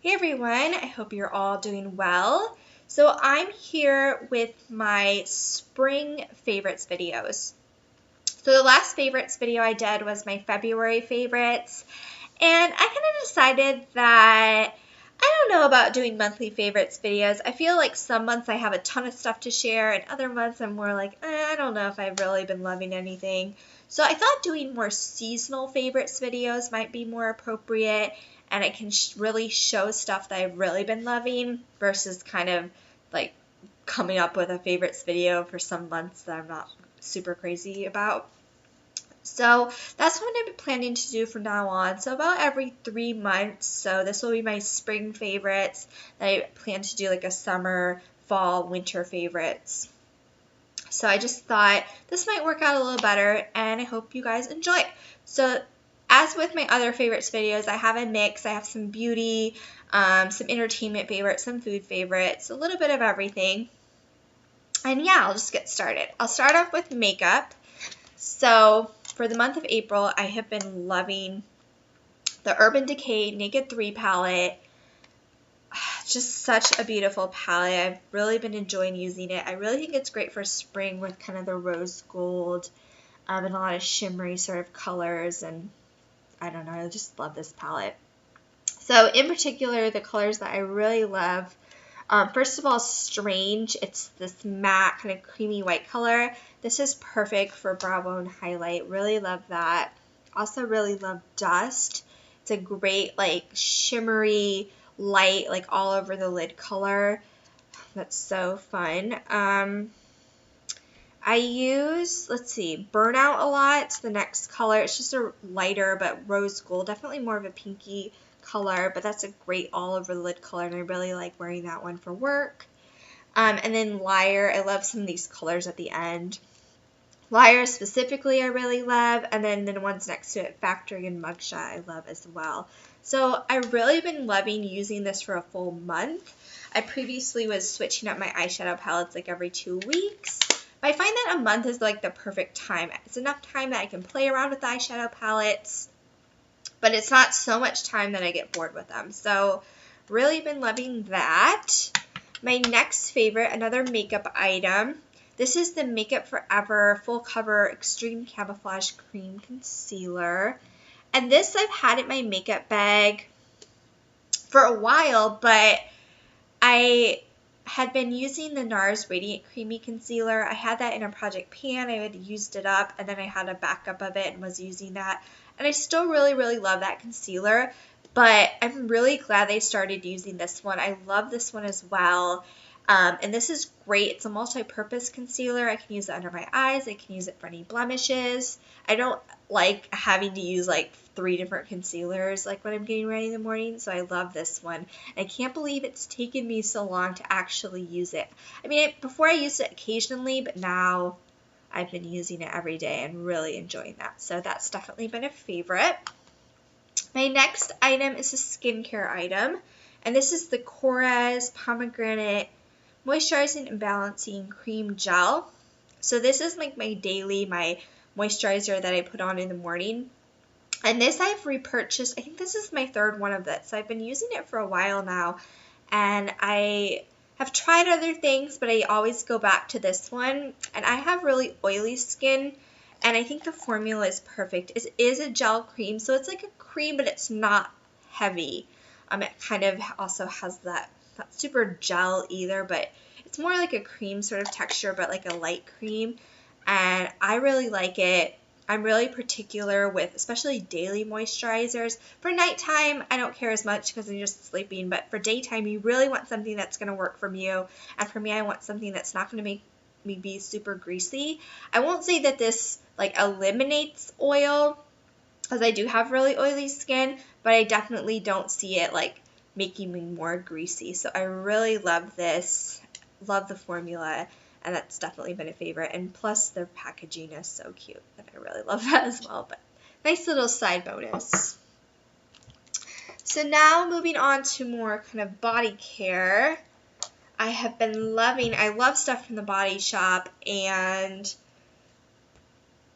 Hey everyone, I hope you're all doing well. So I'm here with my spring favorites videos. So the last favorites video I did was my February favorites, and I kind of decided that I don't know about doing monthly favorites videos. I feel like some months I have a ton of stuff to share, and other months I'm more like, I don't know if I've really been loving anything. So I thought doing more seasonal favorites videos might be more appropriate, and I can really show stuff that I've really been loving versus kind of like coming up with a favorites video for some months that I'm not super crazy about. So that's what I'm planning to do from now on. So about every 3 months. So this will be my spring favorites. I plan to do like a summer, fall, winter favorites. So I just thought this might work out a little better, and I hope you guys enjoy it. So as with my other favorites videos, I have a mix. I have some beauty, some entertainment favorites, some food favorites, a little bit of everything. And yeah, I'll just get started. I'll start off with makeup. So for the month of April, I have been loving the Urban Decay Naked 3 palette. Just such a beautiful palette. I've really been enjoying using it. I really think it's great for spring with kind of the rose gold and a lot of shimmery sort of colors. And I don't know, I just love this palette. So in particular, the colors that I really love, first of all, Strange. It's this matte kind of creamy white color. This is perfect for brow bone highlight. Really love that. Also really love Dust. It's a great like shimmery light like all over the lid color. That's so fun. I use, let's see, Burnout a lot. It's the next color. It's just a lighter but rose gold. Definitely more of a pinky color, but that's a great all over the lid color, and I really like wearing that one for work. And then Liar. I love some of these colors at the end. Liar specifically I really love, and then the ones next to it, Factory and Mugshot, I love as well. So I've really been loving using this for a full month. I previously was switching up my eyeshadow palettes like every 2 weeks. But I find that a month is like the perfect time. It's enough time that I can play around with the eyeshadow palettes, but it's not so much time that I get bored with them. So really been loving that. My next favorite, another makeup item. This is the Makeup Forever Full Cover Extreme Camouflage Cream Concealer. And this I've had in my makeup bag for a while, but I had been using the NARS Radiant Creamy Concealer. I had that in a Project Pan. I had used it up, and then I had a backup of it and was using that. And I still really, really love that concealer, but I'm really glad they started using this one. I love this one as well. And this is great. It's a multi-purpose concealer. I can use it under my eyes. I can use it for any blemishes. I don't like having to use like 3 different concealers like when I'm getting ready in the morning, so I love this one. I can't believe it's taken me so long to actually use it. I mean, before I used it occasionally, but now I've been using it every day and really enjoying that. So that's definitely been a favorite. My next item is a skincare item, and this is the Korres Pomegranate Moisturizing and Balancing Cream Gel. So this is like my daily, my moisturizer that I put on in the morning. And this I've repurchased. I think this is my 3rd one of this. So I've been using it for a while now, and I have tried other things, but I always go back to this one. And I have really oily skin, and I think the formula is perfect. It is a gel cream, so it's like a cream, but it's not heavy. It kind of also has that, not super gel either, but it's more like a cream sort of texture, but like a light cream. And I really like it. I'm really particular with especially daily moisturizers. For nighttime, I don't care as much because I'm just sleeping, but for daytime, you really want something that's going to work for you. And for me, I want something that's not going to make me be super greasy. I won't say that this like eliminates oil, because I do have really oily skin, but I definitely don't see it like making me more greasy. So I really love this, love the formula, and that's definitely been a favorite. And plus their packaging is so cute, and I really love that as well. But nice little side bonus. So now moving on to more kind of body care. I have been loving, I love stuff from the Body Shop, and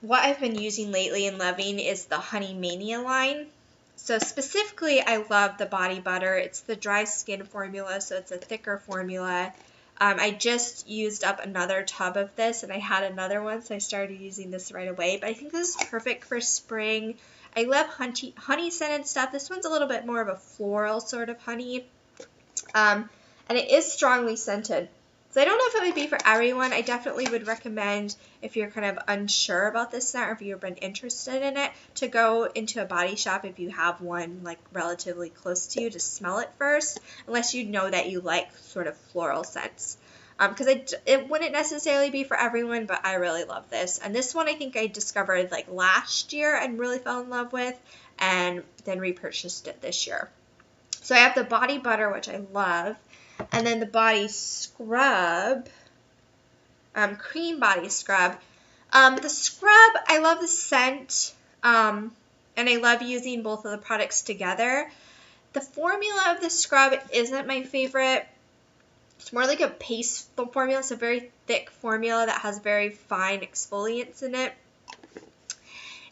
what I've been using lately and loving is the Honeymania line. So specifically, I love the body butter. It's the dry skin formula, so it's a thicker formula. I just used up another tub of this, and I had another one, so I started using this right away. But I think this is perfect for spring. I love honey scented stuff. This one's a little bit more of a floral sort of honey. And it is strongly scented. So I don't know if it would be for everyone. I definitely would recommend, if you're kind of unsure about this scent or if you've been interested in it, to go into a body shop if you have one like relatively close to you to smell it first, unless you know that you like sort of floral scents. Because it wouldn't necessarily be for everyone, but I really love this. And this one I think I discovered like last year and really fell in love with, and then repurchased it this year. So I have the body butter, which I love, and then the body scrub, cream body scrub. The scrub, I love the scent, and I love using both of the products together. The formula of the scrub isn't my favorite. It's more like a paste formula. It's a very thick formula that has very fine exfoliants in it.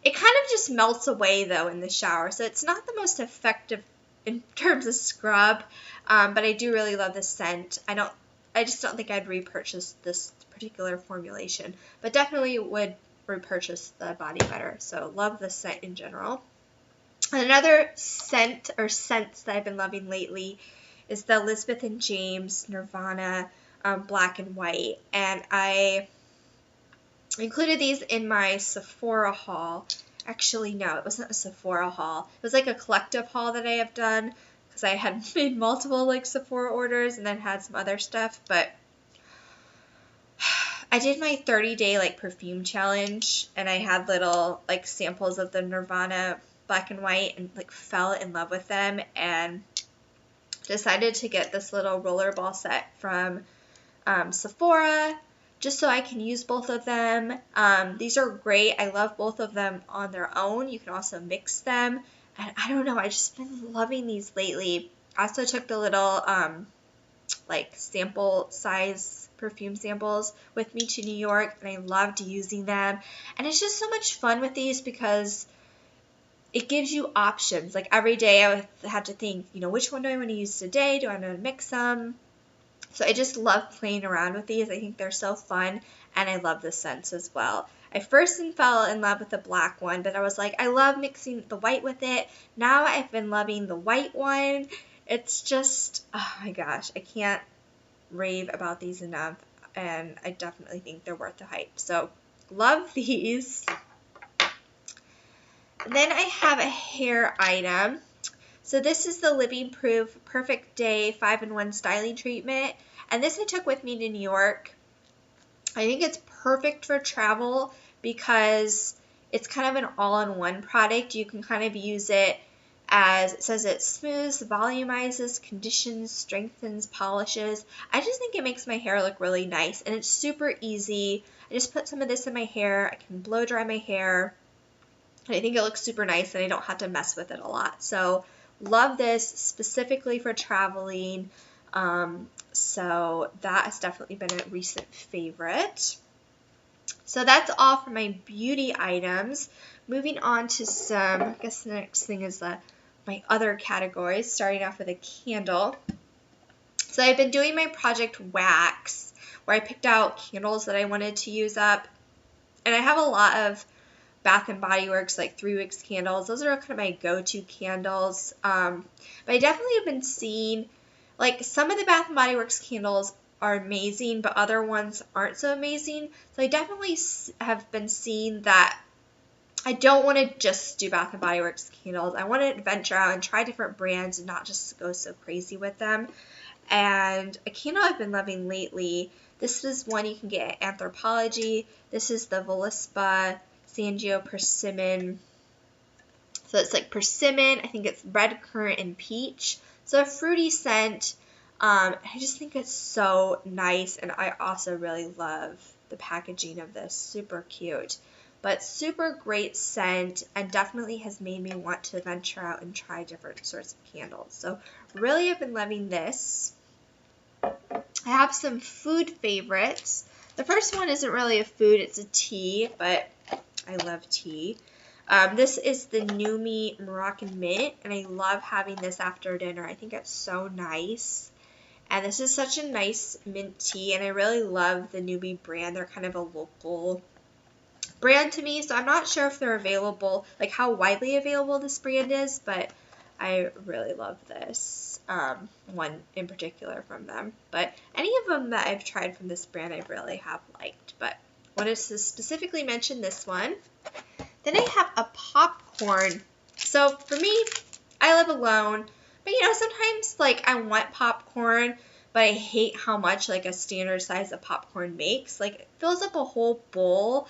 It kind of just melts away, though, in the shower, so it's not the most effective in terms of scrub, but I do really love the scent. I just don't think I'd repurchase this particular formulation, but definitely would repurchase the body butter. So love the scent in general. And another scent or scents that I've been loving lately is the Elizabeth and James Nirvana black and white, and I included these in my Sephora haul. Actually, no, it wasn't a Sephora haul. It was like a collective haul that I have done, because I had made multiple like Sephora orders and then had some other stuff. But I did my 30-day like perfume challenge, and I had little like samples of the Nirvana black and white, and like fell in love with them, and decided to get this little rollerball set from Sephora, just so I can use both of them. These are great. I love both of them on their own. You can also mix them. And I don't know, I've just been loving these lately. I also took the little like sample size perfume samples with me to New York, and I loved using them. And it's just so much fun with these because it gives you options. Like every day I would have to think, which one do I want to use today? Do I want to mix them? So I just love playing around with these. I think they're so fun, and I love the scents as well. I first fell in love with the black one, but I was like, I love mixing the white with it. Now I've been loving the white one. It's just, oh my gosh, I can't rave about these enough, and I definitely think they're worth the hype. So love these. Then I have a hair item. So this is the Living Proof Perfect Day 5-in-1 Styling Treatment. And this I took with me to New York. I think it's perfect for travel because it's kind of an all-in-one product. You can kind of use it as, it says it smooths, volumizes, conditions, strengthens, polishes. I just think it makes my hair look really nice, and it's super easy. I just put some of this in my hair. I can blow dry my hair. And I think it looks super nice, and I don't have to mess with it a lot. So love this specifically for traveling. So that has definitely been a recent favorite. So that's all for my beauty items. Moving on to some, I guess the next thing is my other categories, starting off with a candle. So I've been doing my project wax, where I picked out candles that I wanted to use up. And I have a lot of Bath & Body Works, like 3 Wicks candles. Those are kind of my go-to candles. But I definitely have been seeing, like, some of the Bath & Body Works candles are amazing, but other ones aren't so amazing. So I definitely have been seeing that I don't want to just do Bath & Body Works candles. I want to venture out and try different brands and not just go so crazy with them. And a candle I've been loving lately, this is one you can get at Anthropologie. This is the Voluspa Saijo Persimmon. So it's like persimmon. I think it's red currant and peach. So a fruity scent. I just think it's so nice, and I also really love the packaging of this. Super cute, but super great scent, and definitely has made me want to venture out and try different sorts of candles. So really have been loving this. I have some food favorites. The first one isn't really a food, it's a tea, but I love tea. This is the Numi Moroccan Mint, and I love having this after dinner. I think it's so nice. And this is such a nice mint tea, and I really love the Numi brand. They're kind of a local brand to me, so I'm not sure if they're available, like how widely available this brand is, but I really love this one in particular from them. But any of them that I've tried from this brand I really have liked, but wanted to specifically mention this one. Then I have a popcorn. So for me, I live alone, but you know, sometimes like I want popcorn, but I hate how much like a standard size of popcorn makes. Like it fills up a whole bowl,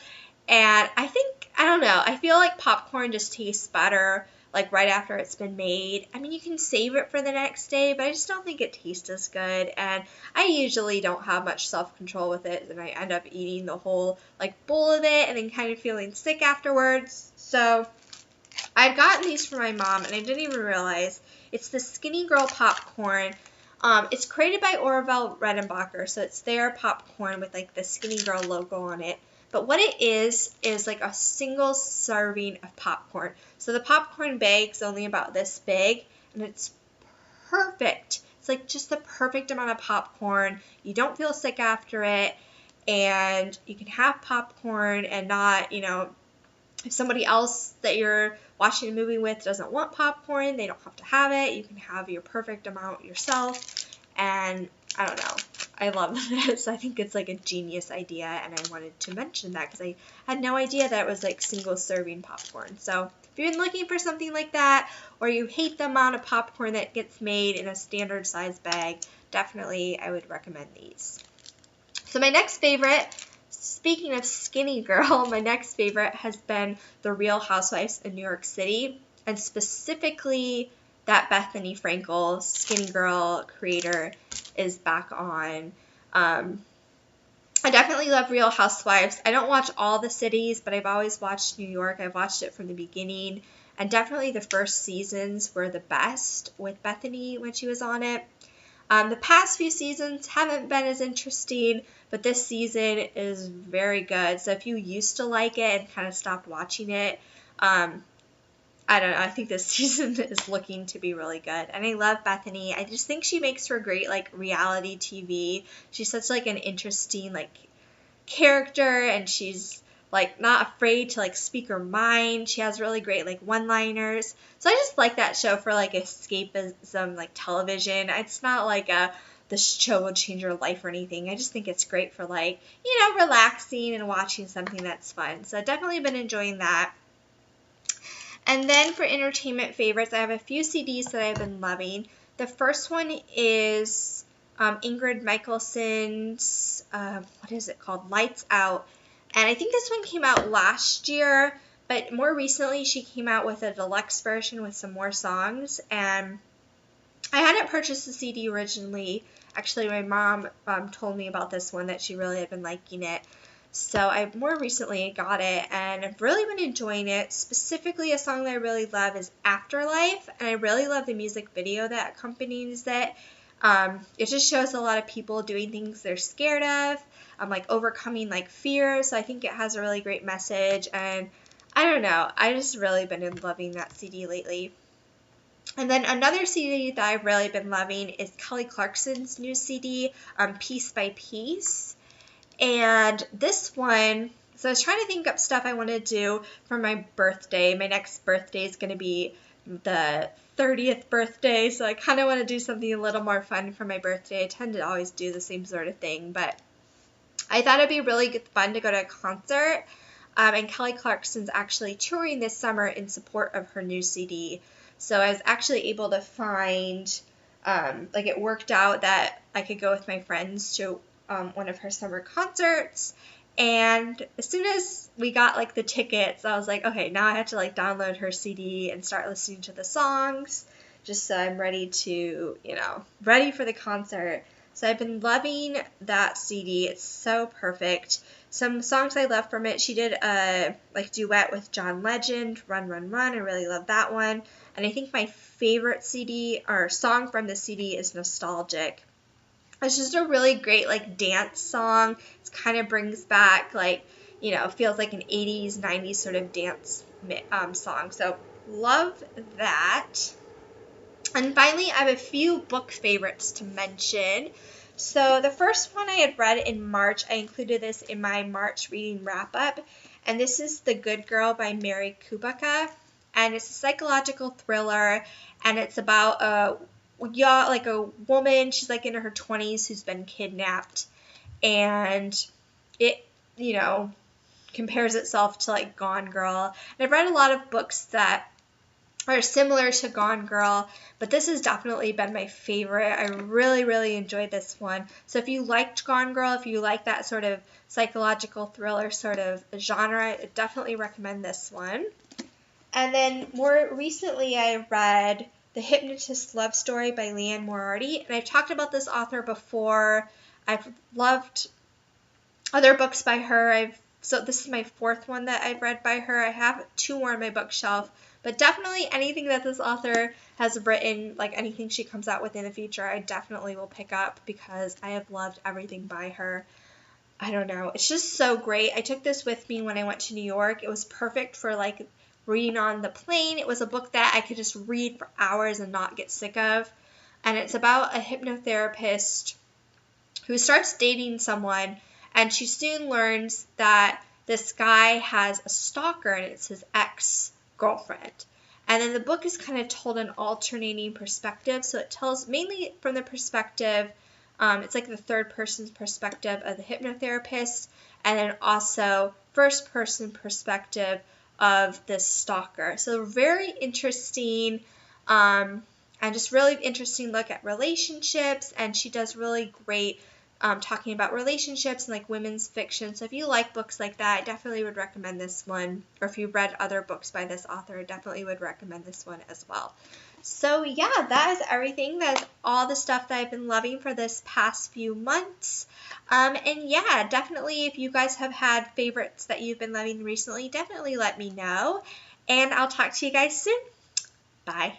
and I think, I don't know, I feel like popcorn just tastes better like right after it's been made. I mean, you can save it for the next day, but I just don't think it tastes as good, and I usually don't have much self-control with it, and I end up eating the whole like bowl of it and then kind of feeling sick afterwards. So I've gotten these for my mom, and I didn't even realize it's the Skinnygirl Popcorn. It's created by Orville Redenbacher, so it's their popcorn with like the Skinnygirl logo on it. But what it is like a single serving of popcorn. So the popcorn bag's only about this big, and it's perfect. It's like just the perfect amount of popcorn. You don't feel sick after it, and you can have popcorn and not, you know, if somebody else that you're watching a movie with doesn't want popcorn, they don't have to have it. You can have your perfect amount yourself, and I don't know. I love this. I think it's like a genius idea, and I wanted to mention that because I had no idea that it was like single serving popcorn. So if you've been looking for something like that, or you hate the amount of popcorn that gets made in a standard size bag, definitely I would recommend these. So my next favorite, speaking of Skinnygirl, my next favorite has been the Real Housewives of New York City, and specifically that Bethany Frankel, Skinnygirl creator, is back on. I definitely love Real Housewives. I don't watch all the cities, but I've always watched New York. I've watched it from the beginning, and definitely the first seasons were the best with Bethany when she was on it. The past few seasons haven't been as interesting, but this season is very good. So if you used to like it and kind of stopped watching it, I don't know, I think this season is looking to be really good. And I love Bethany. I just think she makes for great like reality TV. She's such like an interesting like character, and she's like not afraid to like speak her mind. She has really great like one-liners. So I just like that show for like escapism, like television. It's not like this show will change your life or anything. I just think it's great for like, you know, relaxing and watching something that's fun. So I've definitely been enjoying that. And then for entertainment favorites, I have a few CDs that I've been loving. The first one is Ingrid Michaelson's, what is it called? Lights Out. And I think this one came out last year, but more recently she came out with a deluxe version with some more songs. And I hadn't purchased the CD originally. Actually, my mom told me about this one, that she really had been liking it. So I more recently got it, and I've really been enjoying it. Specifically, a song that I really love is Afterlife, and I really love the music video that accompanies it. It just shows a lot of people doing things they're scared of, like overcoming like fear. So I think it has a really great message, and I don't know, I just really been loving that CD lately. And then another CD that I've really been loving is Kelly Clarkson's new CD, Piece by Piece. And this one, so I was trying to think up stuff I want to do for my birthday. My next birthday is going to be the 30th birthday, so I kind of want to do something a little more fun for my birthday. I tend to always do the same sort of thing, but I thought it'd be really good fun to go to a concert. And Kelly Clarkson's actually touring this summer in support of her new CD. So I was actually able to find, like it worked out that I could go with my friends to one of her summer concerts, and as soon as we got like the tickets, I was like, okay, now I have to like download her CD and start listening to the songs, just so I'm ready to, you know, ready for the concert. So I've been loving that CD. It's so perfect. Some songs I love from it, she did a like duet with John Legend, Run Run Run. I really love that one. And I think my favorite CD or song from the CD is Nostalgic. It's just a really great like dance song. It kind of brings back like, you know, feels like an 80s, 90s sort of dance song. So love that. And finally, I have a few book favorites to mention. So the first one I had read in March, I included this in my March reading wrap-up, and this is The Good Girl by Mary Kubica, and it's a psychological thriller, and it's about a woman, she's like in her 20s, who's been kidnapped, and it, compares itself to like Gone Girl. And I've read a lot of books that are similar to Gone Girl, but this has definitely been my favorite. I really, really enjoyed this one. So if you liked Gone Girl, if you like that sort of psychological thriller sort of genre, I definitely recommend this one. And then more recently, I read The Hypnotist Love Story by Liane Moriarty, and I've talked about this author before. I've loved other books by her. So this is my fourth one that I've read by her. I have 2 more on my bookshelf. But definitely anything that this author has written, like anything she comes out with in the future, I definitely will pick up because I have loved everything by her. I don't know. It's just so great. I took this with me when I went to New York. It was perfect for like reading on the plane. It was a book that I could just read for hours and not get sick of. And it's about a hypnotherapist who starts dating someone, and she soon learns that this guy has a stalker, and it's his ex-girlfriend. And then the book is kind of told in alternating perspective. So it tells mainly from the perspective, it's like the third person's perspective of the hypnotherapist, and then also first person perspective of this stalker. So very interesting, and just really interesting look at relationships, and she does really great talking about relationships and like women's fiction. So if you like books like that, I definitely would recommend this one. Or if you read other books by this author, I definitely would recommend this one as well. So yeah, that is everything. That's all the stuff that I've been loving for this past few months. And yeah, definitely if you guys have had favorites that you've been loving recently, definitely let me know. And I'll talk to you guys soon. Bye.